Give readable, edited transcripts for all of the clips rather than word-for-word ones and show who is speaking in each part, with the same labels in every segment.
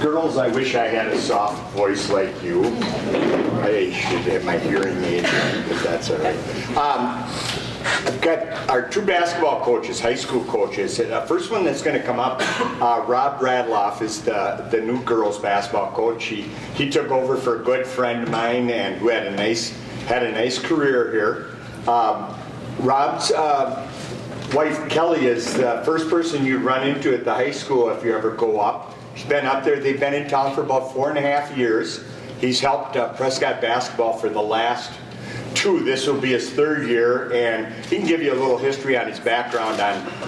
Speaker 1: Girls, I wish I had a soft voice like you. I should have my hearing aid, but that's all right. I've got our two basketball coaches, high school coaches. The first one that's going to come up, Rob Radloff, is the new girls basketball coach. He took over for a good friend of mine and who had a nice career here. Rob's wife Kelly is the first person you run into at the high school if you ever go up. She's been up there. They've been in town for about 4.5 years. He's helped Prescott basketball for the last 2. This will be his 3rd year, and he can give you a little history on his background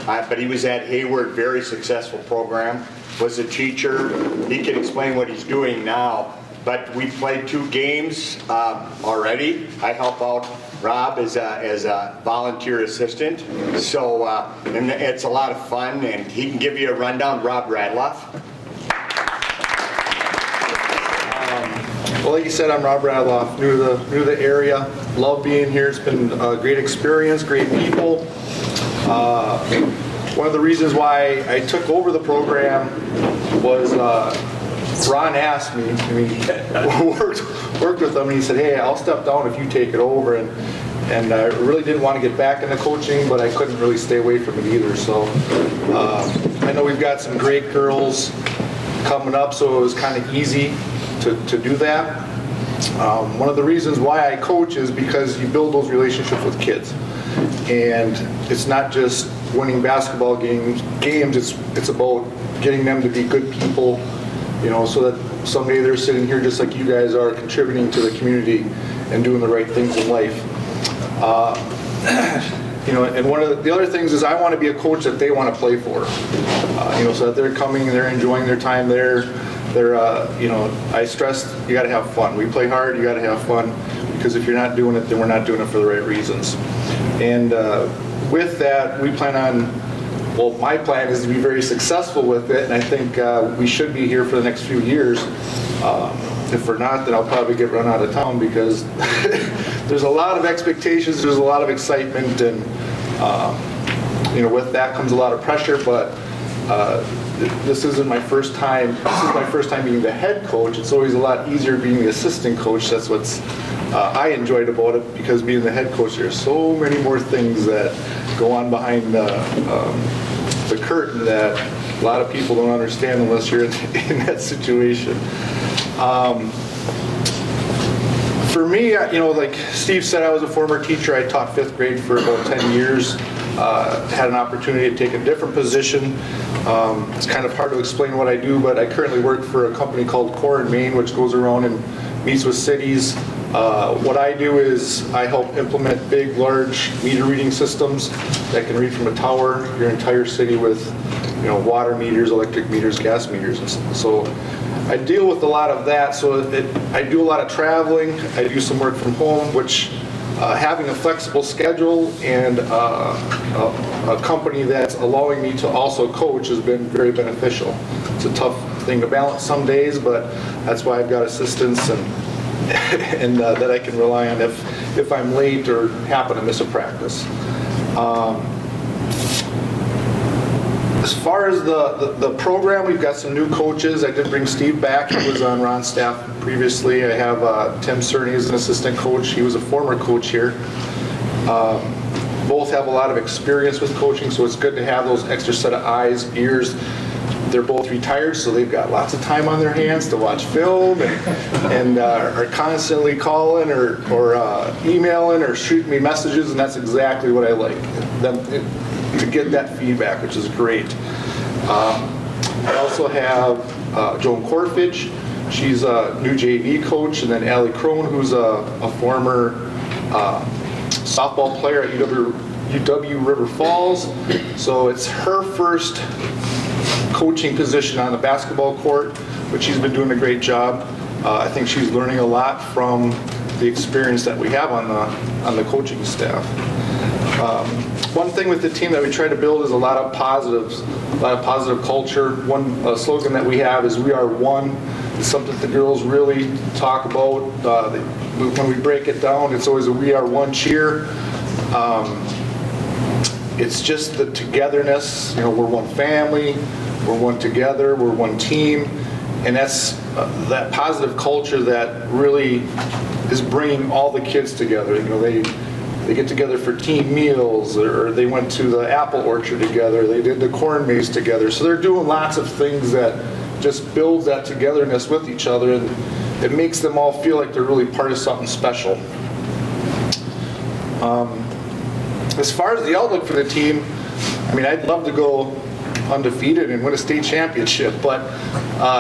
Speaker 1: but he was at Hayward, very successful program, was a teacher. He can explain what he's doing now. But we played 2 games already. I help out Rob as a volunteer assistant. So, and it's a lot of fun, and he can give you a rundown. Rob Radloff.
Speaker 2: Well, like you said, I'm Rob Radloff, new to the area. Love being here. It's been a great experience, great people. One of the reasons why I took over the program was Ron asked me, worked with him, and he said, hey, I'll step down if you take it over. And I really didn't want to get back into coaching, but I couldn't really stay away from it either. So I know we've got some great girls coming up, so it was kind of easy to do that. One of the reasons why I coach is because you build those relationships with kids. And it's not just winning basketball games, it's about getting them to be good people, so that someday they're sitting here just like you guys are, contributing to the community and doing the right things in life. And one of the other things is I want to be a coach that they want to play for, so that they're coming, they're enjoying their time there. I stress you got to have fun. We play hard, you got to have fun, because if you're not doing it, then we're not doing it for the right reasons. And with that, we plan on, my plan is to be very successful with it, and I think we should be here for the next few years. If we're not, then I'll probably get run out of town, because there's a lot of expectations, there's a lot of excitement, and with that comes a lot of pressure, but this isn't my first time. This is my first time being the head coach. It's always a lot easier being the assistant coach. That's what's I enjoyed about it, because being the head coach, there's so many more things that go on behind the curtain that a lot of people don't understand unless you're in that situation. For me, like Steve said, I was a former teacher. I taught 5th grade for about 10 years. Had an opportunity to take a different position. It's kind of hard to explain what I do, but I currently work for a company called Core in Maine, which goes around and meets with cities. What I do is I help implement big, large meter reading systems that can read from a tower your entire city with, water meters, electric meters, gas meters. So I deal with a lot of that. So I do a lot of traveling. I do some work from home, which having a flexible schedule and a company that's allowing me to also coach has been very beneficial. It's a tough thing to balance some days, but that's why I've got assistants and that I can rely on if I'm late or happen to miss a practice. As far as the program, we've got some new coaches. I did bring Steve back. He was on Ron's staff previously. I have Tim Cerny as an assistant coach. He was a former coach here. Both have a lot of experience with coaching, so it's good to have those extra set of eyes, ears. They're both retired, so they've got lots of time on their hands to watch film and are constantly calling or emailing or shooting me messages, and that's exactly what I like, them to get that feedback, which is great. I also have Joan Corfidge. She's a new JV coach, and then Allie Crone, who's a former softball player at UW River Falls. So it's her first coaching position on the basketball court, but she's been doing a great job. I think she's learning a lot from the experience that we have on the coaching staff. One thing with the team that we try to build is a lot of positives, a lot of positive culture. One slogan that we have is "We are one." It's something that the girls really talk about. When we break it down, it's always a "We are one" cheer. It's just the togetherness. We're one family. We're one together. We're one team. And that's that positive culture that really is bringing all the kids together. You know, they get together for team meals, or they went to the apple orchard together, they did the corn maze together. So they're doing lots of things that just builds that togetherness with each other, and it makes them all feel like they're really part of something special. As far as the outlook for the team, I mean, I'd love to go undefeated and win a state championship, but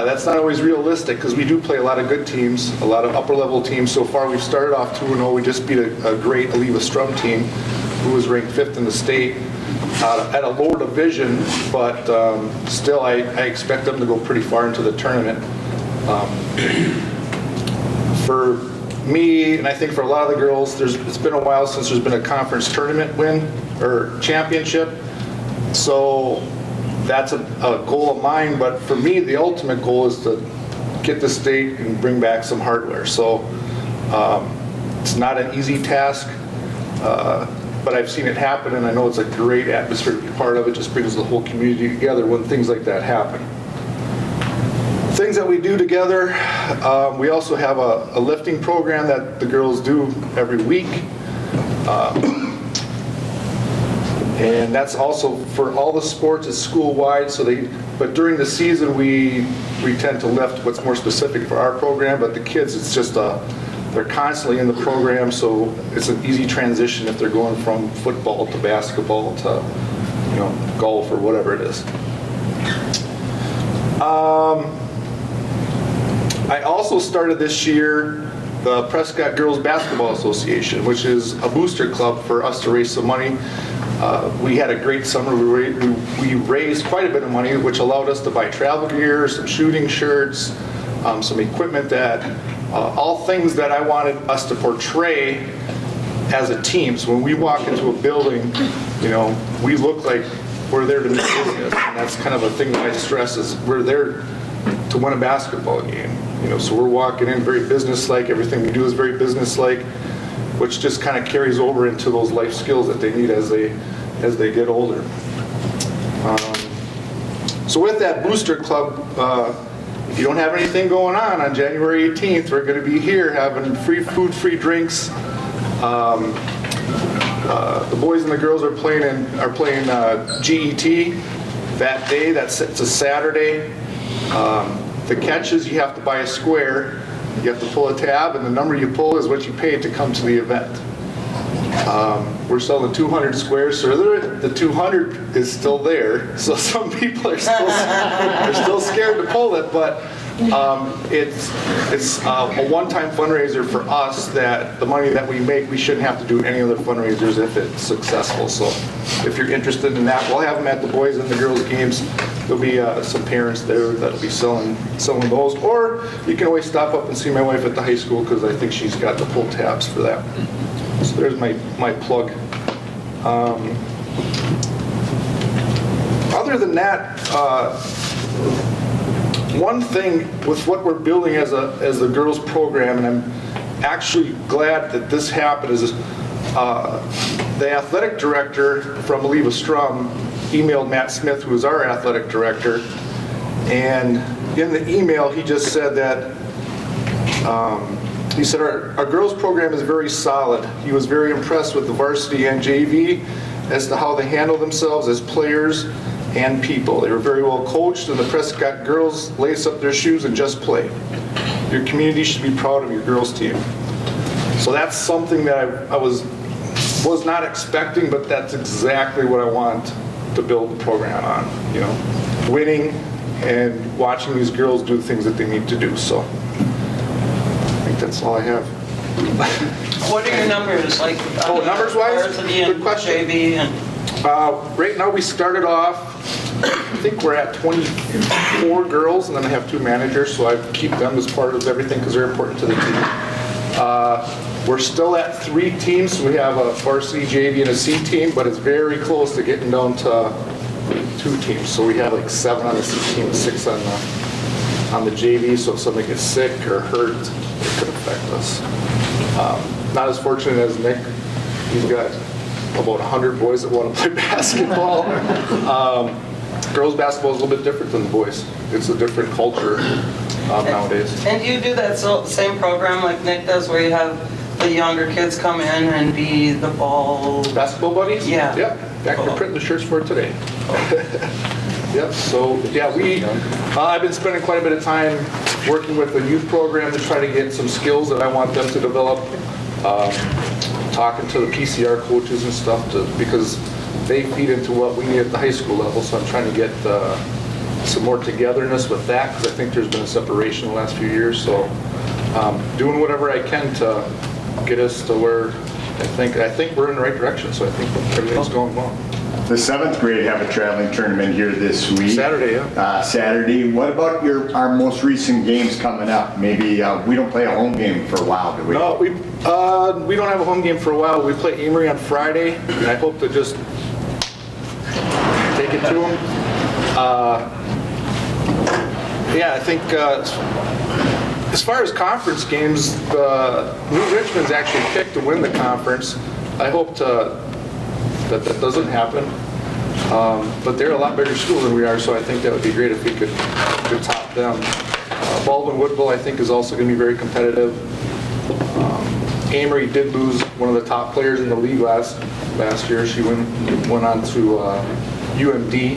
Speaker 2: that's not always realistic because we do play a lot of good teams, a lot of upper level teams. So far we've started off 2-0. We just beat a great Aleva Strum team who was ranked 5th in the state at a lower division, but still I expect them to go pretty far into the tournament. For me, and I think for a lot of the girls, it's been a while since there's been a conference tournament win or championship. So that's a goal of mine, but for me, the ultimate goal is to get the state and bring back some hardware. So it's not an easy task, but I've seen it happen, and I know it's a great atmosphere to be part of. It just brings the whole community together when things like that happen. Things that we do together, we also have a lifting program that the girls do every week. And that's also for all the sports, it's school-wide, but during the season we tend to lift what's more specific for our program, but the kids, it's just they're constantly in the program, so it's an easy transition if they're going from football to basketball to, you know, golf or whatever it is. I also started this year the Prescott Girls Basketball Association, which is a booster club for us to raise some money. We had a great summer. We raised quite a bit of money, which allowed us to buy travel gear, some shooting shirts, some equipment all things that I wanted us to portray as a team. So when we walk into a building, you know, we look like we're there to do business. And that's kind of a thing that I stress is we're there to win a basketball game. You know, so we're walking in very businesslike. Everything we do is very businesslike, which just kind of carries over into those life skills that they need as they get older. So with that booster club, if you don't have anything going on January 18th, we're going to be here having free food, free drinks. The boys and the girls are playing GET that day. It's a Saturday. The catch is you have to buy a square. You have to pull a tab, and the number you pull is what you pay to come to the event. We're selling 200 squares, so the 200 is still there. So some people are still scared to pull it, but it's a one-time fundraiser for us that the money that we make, we shouldn't have to do any other fundraisers if it's successful. So if you're interested in that, we'll have them at the boys and the girls games. There'll be some parents there that'll be selling those, or you can always stop up and see my wife at the high school because I think she's got the pull tabs for that. So there's my plug. Other than that, one thing with what we're building as the girls program, and I'm actually glad that this happened, is the athletic director from Aleva Strum emailed Matt Smith, who is our athletic director, and in the email he just said that he said our girls program is very solid. He was very impressed with the varsity and JV as to how they handle themselves as players and people. They were very well coached, and the Prescott girls lace up their shoes and just play. Your community should be proud of your girls team. So that's something that I was not expecting, but that's exactly what I want to build the program on. You know, winning and watching these girls do the things that they need to do. So I think that's all I have.
Speaker 3: What are your numbers like?
Speaker 2: Numbers-wise?
Speaker 3: Varsity
Speaker 2: Good
Speaker 3: and
Speaker 2: question.
Speaker 3: JV and
Speaker 2: Right now we started off, I think we're at 24 girls, and then I have 2 managers, so I keep them as part of everything because they're important to the team. We're still at 3 teams. So we have a varsity, JV, and a C team, but it's very close to getting down to 2 teams. So we have like 7 on the C team and 6 on the JV, so if somebody gets sick or hurt, it could affect us. Not as fortunate as Nick. He's got about 100 boys that want to play basketball. Girls basketball is a little bit different than the boys. It's a different culture. nowadays.
Speaker 3: And do you do that same program like Nick does where you have the younger kids come in and be the ball?
Speaker 2: Basketball buddies?
Speaker 3: Yeah.
Speaker 2: Yep. Back to printing the shirts for it today. Yep. So yeah, I've been spending quite a bit of time working with the youth program to try to get some skills that I want them to develop. Talking to the PCR coaches and stuff because they feed into what we need at the high school level. So I'm trying to get some more togetherness with that because I think there's been a separation the last few years. So doing whatever I can to get us to where I think we're in the right direction. So I think everything's going well.
Speaker 1: The 7th grade have a traveling tournament here this week.
Speaker 2: Saturday, yeah.
Speaker 1: Saturday. What about our most recent games coming up? Maybe we don't play a home game for a while, do we?
Speaker 2: No, we don't have a home game for a while. We play Amory on Friday, and I hope to just take it to them. Yeah, I think as far as conference games, New Richmond's actually picked to win the conference. I hope that doesn't happen. But they're a lot bigger school than we are, so I think that would be great if we could top them. Baldwin-Woodville, I think, is also going to be very competitive. Amory did lose one of the top players in the league last year. She went on to UMD.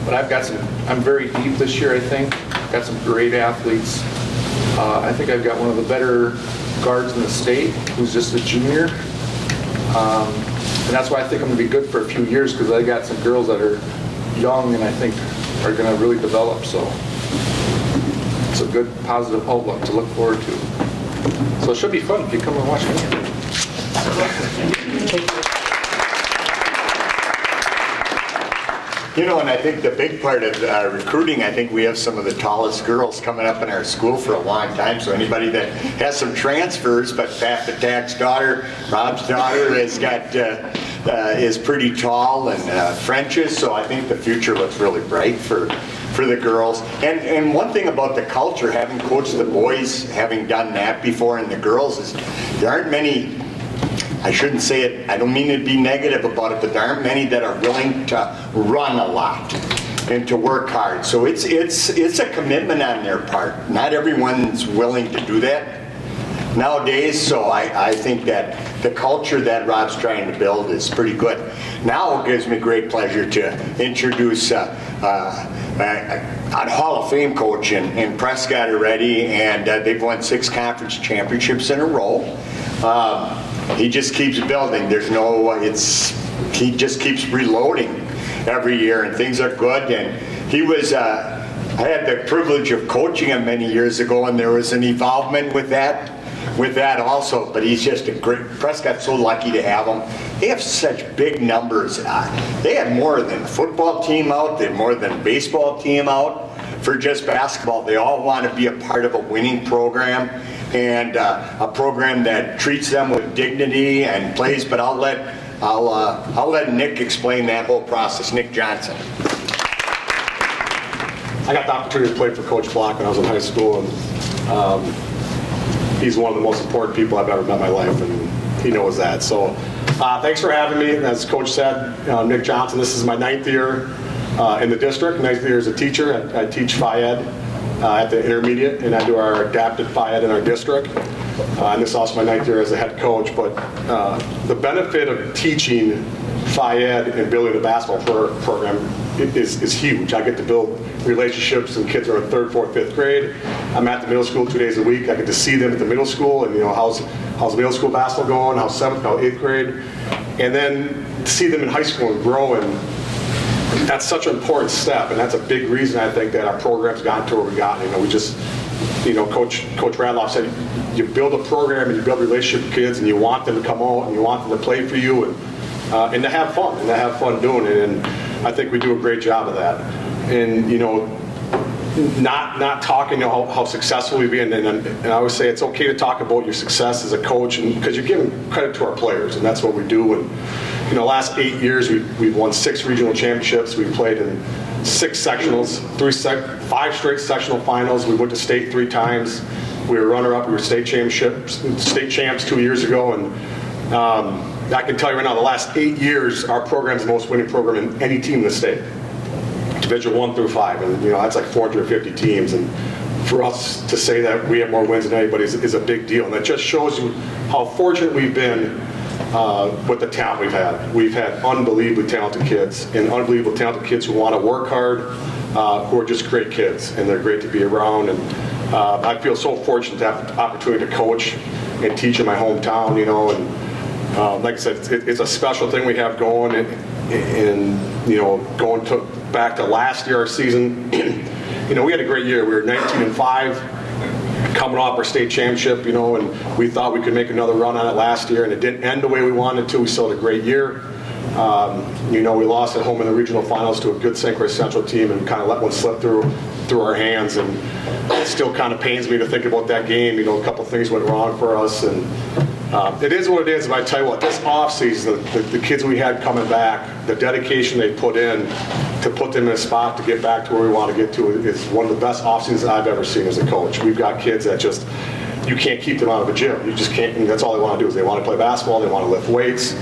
Speaker 2: But I'm very deep this year, I think. Got some great athletes. I think I've got one of the better guards in the state, who's just a junior. And that's why I think I'm going to be good for a few years because I got some girls that are young and I think are going to really develop. So it's a good, positive outlook to look forward to. So it should be fun if you come and watch me.
Speaker 1: You know, and I think the big part of recruiting, I think we have some of the tallest girls coming up in our school for a long time. So anybody that has some transfers, but Pat Patak's daughter, Rob's daughter, is pretty tall, and French's. So I think the future looks really bright for the girls. And one thing about the culture, having coached the boys, having done that before, and the girls, is there aren't many. I shouldn't say it, I don't mean to be negative about it, but there aren't many that are willing to run a lot and to work hard. So it's a commitment on their part. Not everyone's willing to do that nowadays, so I think that the culture that Rob's trying to build is pretty good. Now it gives me great pleasure to introduce a Hall of Fame coach in Prescott already, and they've won 6 conference championships in a row. He just keeps building. He just keeps reloading every year, and things are good. And he was, I had the privilege of coaching him many years ago, and there was an involvement with that also. But he's just a great. Prescott's so lucky to have him. They have such big numbers. They have more than a football team out. They have more than a baseball team out for just basketball. They all want to be a part of a winning program. And a program that treats them with dignity and plays. But I'll let Nick explain that whole process. Nick Johnson.
Speaker 4: I got the opportunity to play for Coach Block when I was in high school, and he's one of the most important people I've ever met in my life, and he knows that. So thanks for having me. As Coach said, Nick Johnson. This is my 9th year in the district. 9th year as a teacher. I teach Phi Ed. At the intermediate, and I do our adapted Phi Ed in our district. And this is also my 9th year as a head coach. But the benefit of teaching Phi Ed and building the basketball program is huge. I get to build relationships, and kids are in 3rd, 4th, 5th grade. I'm at the middle school 2 days a week. I get to see them at the middle school, and how's middle school basketball going? How's 7th, how's 8th grade? And then to see them in high school and grow, and that's such an important step, and that's a big reason I think that our program's gotten to where we got. We just, Coach Radloff said, you build a program and you build a relationship with kids, and you want them to come out and you want them to play for you, and to have fun doing it. And I think we do a great job of that. And not talking how successful we've been, and I always say it's okay to talk about your success as a coach, and because you're giving credit to our players, and that's what we do. And last 8 years we've won 6 regional championships. We've played in 6 sectionals, 5 straight sectional finals. We went to state 3 times. We were runner-up. We were state champs 2 years ago, and I can tell you right now, the last 8 years, our program's the most winning program in any team in the state. Division 1 through 5, and that's like 450 teams. And for us to say that we have more wins than anybody is a big deal, and that just shows you how fortunate we've been with the talent we've had. We've had unbelievably talented kids, and unbelievably talented kids who want to work hard, who are just great kids, and they're great to be around. And I feel so fortunate to have the opportunity to coach and teach in my hometown, and like I said, it's a special thing we have going, and going back to last year, our season, we had a great year. We were 19-5. Coming off our state championship, and we thought we could make another run on it last year, and it didn't end the way we wanted to. We still had a great year. We lost at home in the regional finals to a good St. Croix Central team and kind of let one slip through our hands, and it still kind of pains me to think about that game. A couple things went wrong for us, and it is what it is. But I tell you what, this offseason, the kids we had coming back, the dedication they put in to put them in a spot to get back to where we want to get to is one of the best off seasons I've ever seen as a coach. We've got kids that just, you can't keep them out of a gym. You just can't, and that's all they want to do is they want to play basketball, they want to lift weights,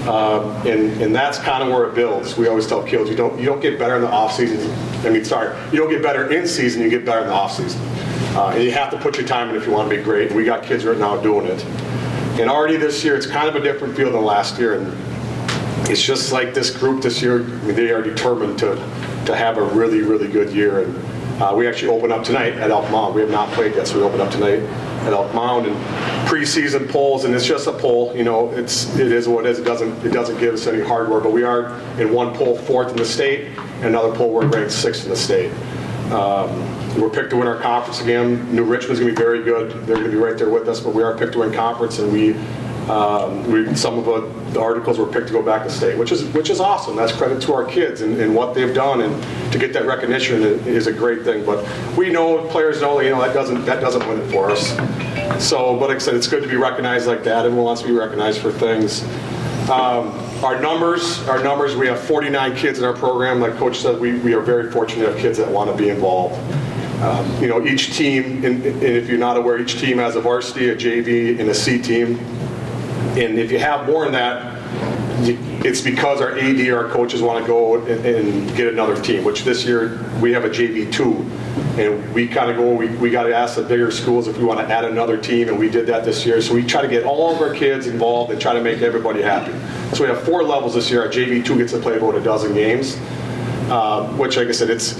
Speaker 4: and that's kind of where it builds. We always tell kids, you don't get better in the off season. You don't get better in season, you get better in the off season. And you have to put your time in if you want to be great. And we got kids right now doing it. And already this year, it's kind of a different feel than last year. And it's just like this group this year, they are determined to have a really, really good year. And we actually open up tonight at Elk Mound. We have not played yet, so we open up tonight at Elk Mound. And preseason polls, and it's just a poll. It is what it is. It doesn't give us any hardware, but we are in one poll 4th in the state, and another poll we're ranked 6th in the state. We're picked to win our conference again. New Richmond's going to be very good. They're going to be right there with us, but we are picked to win conference, and some of the articles were picked to go back to state, which is awesome. That's credit to our kids and what they've done, and to get that recognition is a great thing. But we know, players know, that doesn't win it for us. So, but like I said, it's good to be recognized like that. Everyone wants to be recognized for things. Our numbers, we have 49 kids in our program. Like Coach said, we are very fortunate to have kids that want to be involved. Each team, and if you're not aware, each team has a varsity, a JV, and a C team. And if you have more than that, it's because our AD, our coaches want to go and get another team, which this year we have a JV2. And we kind of go, we got to ask the bigger schools if we want to add another team, and we did that this year. So we try to get all of our kids involved and try to make everybody happy. So we have 4 levels this year. Our JV2 gets to play about a dozen games, which, like I said, it's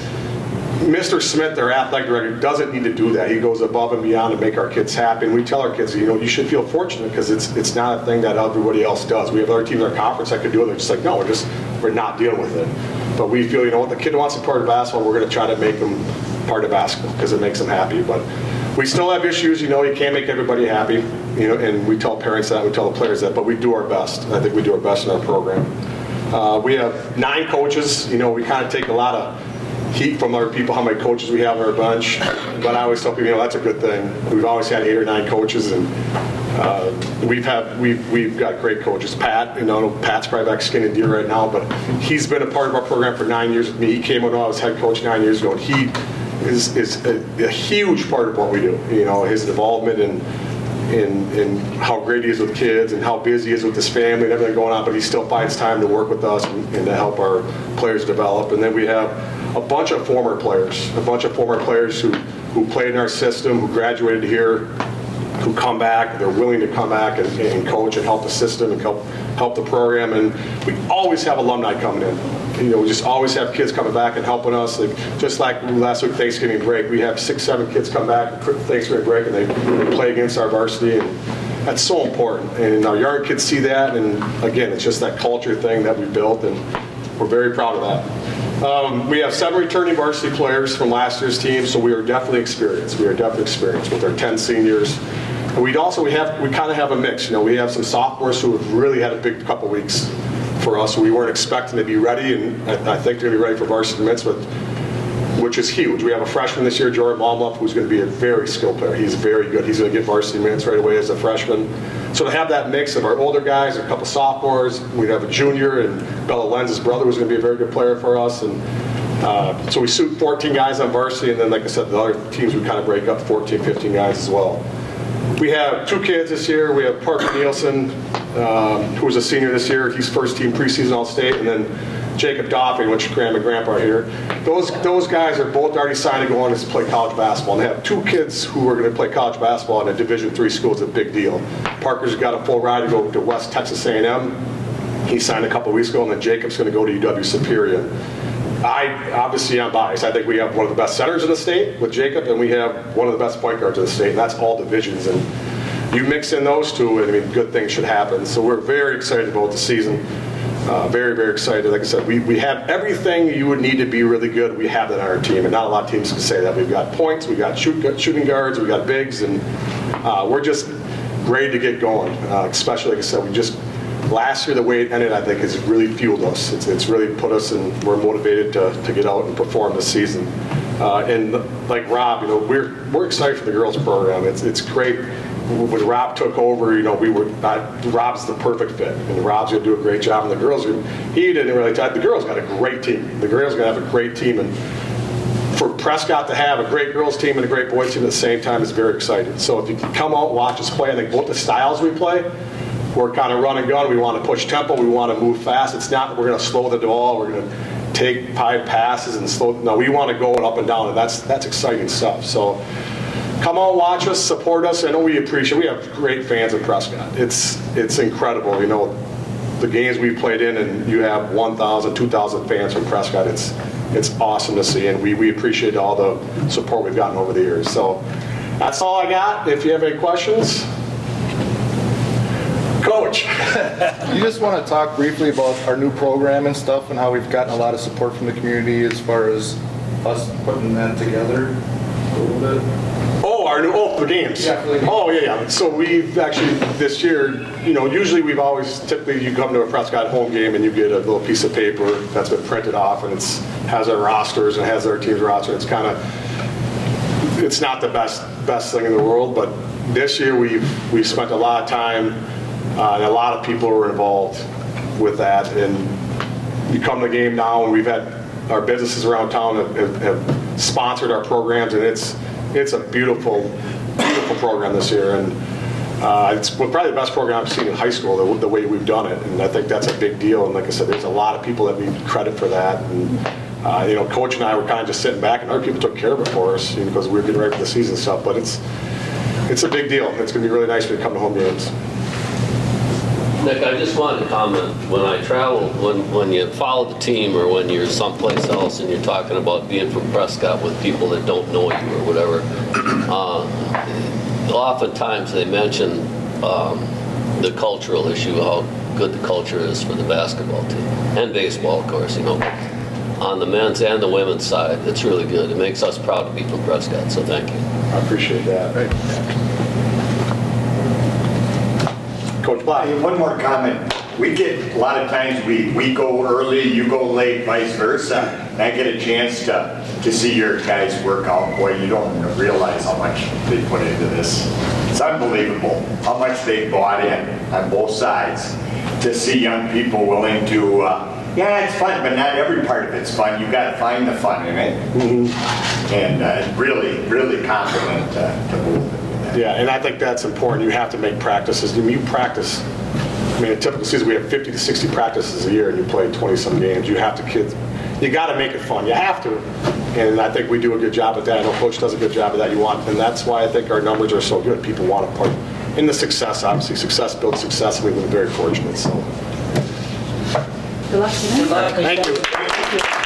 Speaker 4: Mr. Smith, our athletic director, doesn't need to do that. He goes above and beyond to make our kids happy. And we tell our kids, you should feel fortunate because it's not a thing that everybody else does. We have other teams in our conference that could do it. They're just like, no, we're not dealing with it. But we feel, what the kid wants to be part of basketball, we're going to try to make them part of basketball because it makes them happy. But we still have issues. You can't make everybody happy. And we tell parents that, we tell the players that, but we do our best. I think we do our best in our program. We have 9 coaches. We kind of take a lot of heat from other people, how many coaches we have on our bench. But I always tell people, that's a good thing. We've always had 8 or 9 coaches, and we've got great coaches. Pat, Pat's probably back skinning deer right now, but he's been a part of our program for 9 years with me. He came when I was head coach 9 years ago, and he is a huge part of what we do. His involvement in how great he is with kids and how busy he is with his family and everything going on, but he still finds time to work with us and to help our players develop. And then we have a bunch of former players who played in our system, who graduated here, who come back. They're willing to come back and coach and help the system and help the program. And we always have alumni coming in. We just always have kids coming back and helping us. Just like last week, Thanksgiving break, we have 6, 7 kids come back for Thanksgiving break, and they play against our varsity. And that's so important. And our young kids see that. And again, it's just that culture thing that we built, and we're very proud of that. We have 7 returning varsity players from last year's team, so we are definitely experienced. We are definitely experienced with our 10 seniors. And we kind of have a mix. We have some sophomores who have really had a big couple weeks for us. We weren't expecting to be ready, and I think they're going to be ready for varsity minutes, which is huge. We have a freshman this year, Jordan Malmuff, who's going to be a very skilled player. He's very good. He's going to get varsity minutes right away as a freshman. So to have that mix of our older guys, a couple sophomores, we have a junior, and Bella Lenz's brother was going to be a very good player for us. And so we suit 14 guys on varsity, and then, like I said, the other teams we kind of break up 14, 15 guys as well. We have 2 kids this year. We have Parker Nielsen, who was a senior this year. He's first team preseason All-State, and then Jacob Doffing, which Grandma and Grandpa are here. Those guys are both already signed to go on to play college basketball. And they have 2 kids who are going to play college basketball in a Division III school. It's a big deal. Parker's got a full ride to go to West Texas A&M. He signed a couple weeks ago, and then Jacob's going to go to UW Superior. Obviously, I'm biased. I think we have one of the best centers in the state with Jacob, and we have one of the best point guards in the state, and that's all divisions. And you mix in those two, and I mean, good things should happen. So we're very excited about the season. Very, very excited. Like I said, we have everything you would need to be really good. We have that on our team, and not a lot of teams can say that. We've got points, we've got shooting guards, we've got bigs, and we're just ready to get going. Especially, like I said, last year the way it ended, I think, has really fueled us. It's really put us in. We're motivated to get out and perform this season. And like Rob, we're excited for the girls program. It's great. When Rob took over, Rob's the perfect fit, and Rob's going to do a great job. And the girls, he didn't really. The girls got a great team. The girls going to have a great team, and for Prescott to have a great girls team and a great boys team at the same time is very exciting. So if you can come out and watch us play, I think both the styles we play, we're kind of run and gun. We want to push tempo. We want to move fast. It's not that we're going to slow the ball. We're going to take 5 passes and slow. No, we want to go up and down, and that's exciting stuff. So come on, watch us, support us. I know we appreciate. We have great fans in Prescott. It's incredible. The games we played in, and you have 1,000, 2,000 fans from Prescott. It's awesome to see, and we appreciate all the support we've gotten over the years. So that's all I got. If you have any questions. Coach.
Speaker 2: You just want to talk briefly about our new program and stuff and how we've gotten a lot of support from the community as far as us putting that together a little bit?
Speaker 4: The games.
Speaker 2: Yeah, for the games.
Speaker 4: Oh, yeah. So we've actually, this year, usually typically you come to a Prescott home game and you get a little piece of paper that's been printed off, and has our rosters and has our team's roster. It's not the best thing in the world, but this year we've spent a lot of time, and a lot of people were involved with that. And you come to the game now, and we've had our businesses around town have sponsored our programs, and it's a beautiful program this year, and it's probably the best program I've seen in high school, the way we've done it, and I think that's a big deal. And like I said, there's a lot of people that need credit for that, and Coach and I were kind of just sitting back, and other people took care of it for us because we were getting ready for the season stuff. But it's a big deal. It's going to be really nice when you come to home games.
Speaker 5: Nick, I just wanted to comment, when I travel, when you follow the team or when you're someplace else and you're talking about being from Prescott with people that don't know you or whatever, oftentimes they mention the cultural issue, how good the culture is for the basketball team, and baseball, of course, on the men's and the women's side. It's really good. It makes us proud to be from Prescott, so thank you.
Speaker 4: I appreciate that. Right. Coach Black.
Speaker 1: Hey, one more comment. We get, a lot of times we go early, you go late, vice versa. And I get a chance to see your guys work out. Boy, you don't realize how much they put into this. It's unbelievable how much they bought in on both sides to see young people willing to, yeah, it's fun, but not every part of it's fun. You've got to find the fun in it. Mm-hmm. And really, really compliment to both.
Speaker 4: Yeah, and I think that's important. You have to make practices. You practice. A typical season we have 50 to 60 practices a year, and you play 20-some games. You got to make it fun. You have to, and I think we do a good job at that. I know Coach does a good job of that. And that's why I think our numbers are so good. People want to play in the success. Obviously, success builds success, and we've been very fortunate. So,
Speaker 6: Good luck tonight.
Speaker 3: Good luck.
Speaker 4: thank you.